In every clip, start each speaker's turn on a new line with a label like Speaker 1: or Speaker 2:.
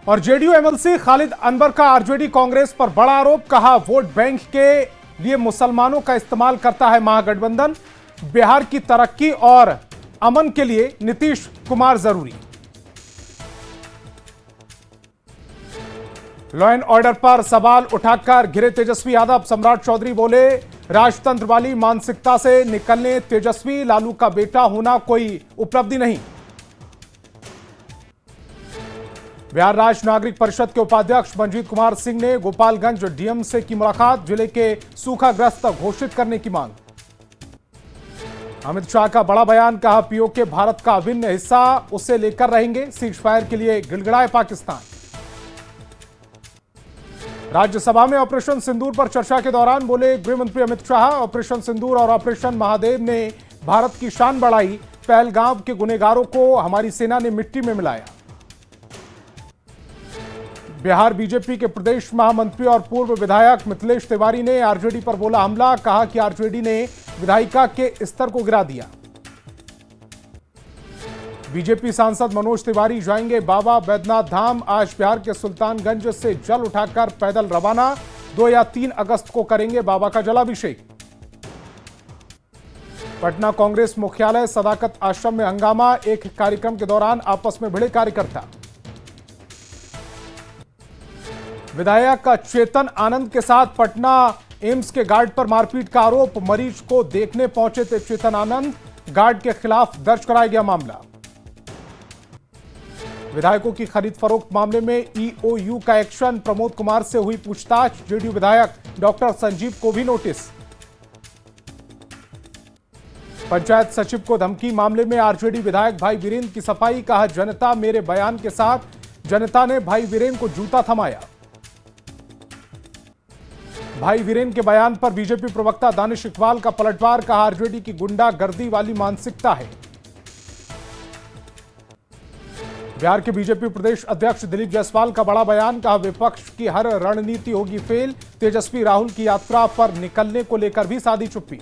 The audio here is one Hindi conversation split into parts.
Speaker 1: और जेडीयू एमएलसी खालिद अनवर का आरजेडी कांग्रेस पर बड़ा आरोप, कहा वोट बैंक के लिए मुसलमानों का इस्तेमाल करता है महागठबंधन। बिहार की तरक्की और अमन के लिए नीतीश कुमार जरूरी। लॉ एंड ऑर्डर पर सवाल उठाकर घिरे तेजस्वी यादव। सम्राट चौधरी बोले, राजतंत्र वाली मानसिकता से निकलने तेजस्वी, लालू का बेटा होना कोई उपलब्धि नहीं। बिहार राज्य नागरिक परिषद के उपाध्यक्ष मंजीत कुमार सिंह ने गोपालगंज डीएम से की मुलाकात, जिले के सूखाग्रस्त घोषित करने की मांग। अमित शाह का बड़ा बयान, कहा पीओके भारत का अभिन्न हिस्सा, उसे लेकर रहेंगे। सीज फायर के लिए गिड़गिड़ाए पाकिस्तान। राज्यसभा में ऑपरेशन सिंदूर पर चर्चा के दौरान बोले गृह मंत्री अमित शाह, ऑपरेशन सिंदूर और ऑपरेशन महादेव ने भारत की शान बढ़ाई। पहलगाम के गुनहगारों को हमारी सेना ने मिट्टी में मिलाया। बिहार बीजेपी के प्रदेश महामंत्री और पूर्व विधायक मिथिलेश तिवारी ने आरजेडी पर बोला हमला, कहा कि आरजेडी ने विधायिका के स्तर को गिरा दिया। बीजेपी सांसद मनोज तिवारी जाएंगे बाबा बैद्यनाथ धाम। आज बिहार के सुल्तानगंज से जल उठाकर पैदल रवाना। 2 या 3 अगस्त को करेंगे बाबा का जलाभिषेक। पटना कांग्रेस मुख्यालय सदाकत आश्रम में हंगामा, एक कार्यक्रम के दौरान आपस में भिड़े कार्यकर्ता। विधायक चेतन आनंद के साथ पटना एम्स के गार्ड पर मारपीट का आरोप, मरीज को देखने पहुंचे थे चेतन आनंद, गार्ड के खिलाफ दर्ज कराया गया मामला। विधायकों की खरीद फरोख्त मामले में ईओयू का एक्शन, प्रमोद कुमार से हुई पूछताछ। जेडीयू विधायक डॉक्टर संजीव को भी नोटिस। पंचायत सचिव को धमकी मामले में आरजेडी विधायक भाई वीरेंद्र की सफाई, कहा जनता मेरे बयान के साथ, जनता ने भाई वीरेंद्र को जूता थमाया। भाई वीरेंद्र के बयान पर बीजेपी प्रवक्ता दानिश इकबाल का पलटवार, कहा आरजेडी की गुंडागर्दी वाली मानसिकता है। बिहार के बीजेपी प्रदेश अध्यक्ष दिलीप जायसवाल का बड़ा बयान, कहा विपक्ष की हर रणनीति होगी फेल। तेजस्वी राहुल की यात्रा पर निकलने को लेकर भी साधी चुप्पी।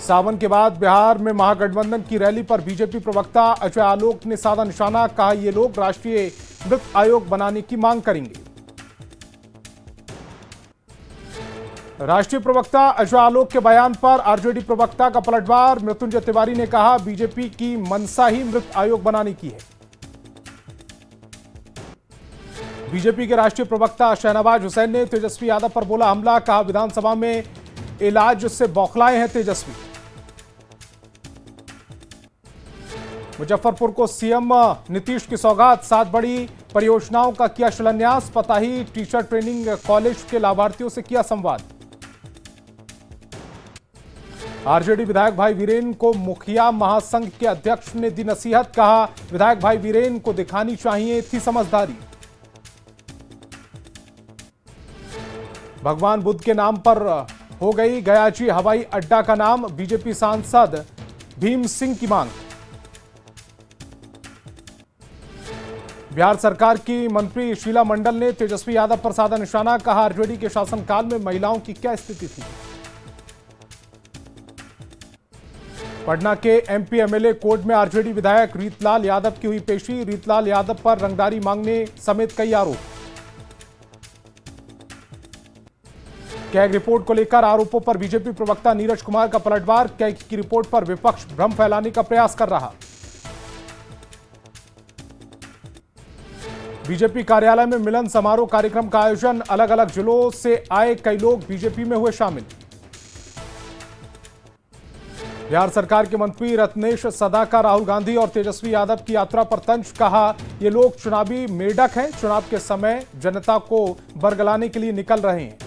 Speaker 1: सावन के बाद बिहार में महागठबंधन की रैली पर बीजेपी प्रवक्ता अजय आलोक ने साधा निशाना, कहा ये लोग राष्ट्रीय वित्त आयोग बनाने की मांग करेंगे। राष्ट्रीय प्रवक्ता अजय आलोक के बयान पर आरजेडी प्रवक्ता का पलटवार, मृत्युंजय तिवारी ने कहा बीजेपी की मनसा ही मृत आयोग बनाने की है। बीजेपी के राष्ट्रीय प्रवक्ता शहनवाज हुसैन ने तेजस्वी यादव पर बोला हमला, कहा विधानसभा में इलाज से बौखलाए हैं तेजस्वी। मुजफ्फरपुर को सीएम नीतीश की सौगात, 7 बड़ी परियोजनाओं का किया शिलान्यास। पताही टीचर ट्रेनिंग कॉलेज के लाभार्थियों से किया संवाद। आरजेडी विधायक भाई वीरेंद्र को मुखिया महासंघ के अध्यक्ष ने दी नसीहत, कहा विधायक भाई वीरेंद्र को दिखानी चाहिए थी समझदारी। भगवान बुद्ध के नाम पर हो गई गयाची हवाई अड्डा का नाम, बीजेपी सांसद भीम सिंह की मांग। बिहार सरकार की मंत्री शीला मंडल ने तेजस्वी यादव पर साधा निशाना, कहा आरजेडी के शासनकाल में महिलाओं की क्या स्थिति थी। पटना के एमपी एमएलए कोर्ट में आरजेडी विधायक रीतलाल यादव की हुई पेशी, रीतलाल यादव पर रंगदारी मांगने समेत कई आरोप। कैग रिपोर्ट को लेकर आरोपों पर बीजेपी प्रवक्ता नीरज कुमार का पलटवार, कैग की रिपोर्ट पर विपक्ष भ्रम फैलाने का प्रयास कर रहा। बीजेपी कार्यालय में मिलन समारोह कार्यक्रम का आयोजन, अलग अलग जिलों से आए कई लोग बीजेपी में हुए शामिल। बिहार सरकार के मंत्री रत्नेश सदा का राहुल गांधी और तेजस्वी यादव की यात्रा पर तंज, कहा ये लोग चुनावी मेढक हैं, चुनाव के समय जनता को बरगलाने के लिए निकल रहे हैं।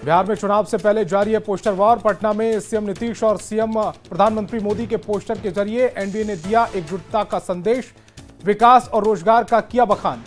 Speaker 1: बिहार में चुनाव से पहले जारी है पोस्टर वॉर। पटना में सीएम नीतीश और सीएम प्रधानमंत्री मोदी के पोस्टर के जरिए एनडीए ने दिया एकजुटता का संदेश, विकास और रोजगार का किया बखान।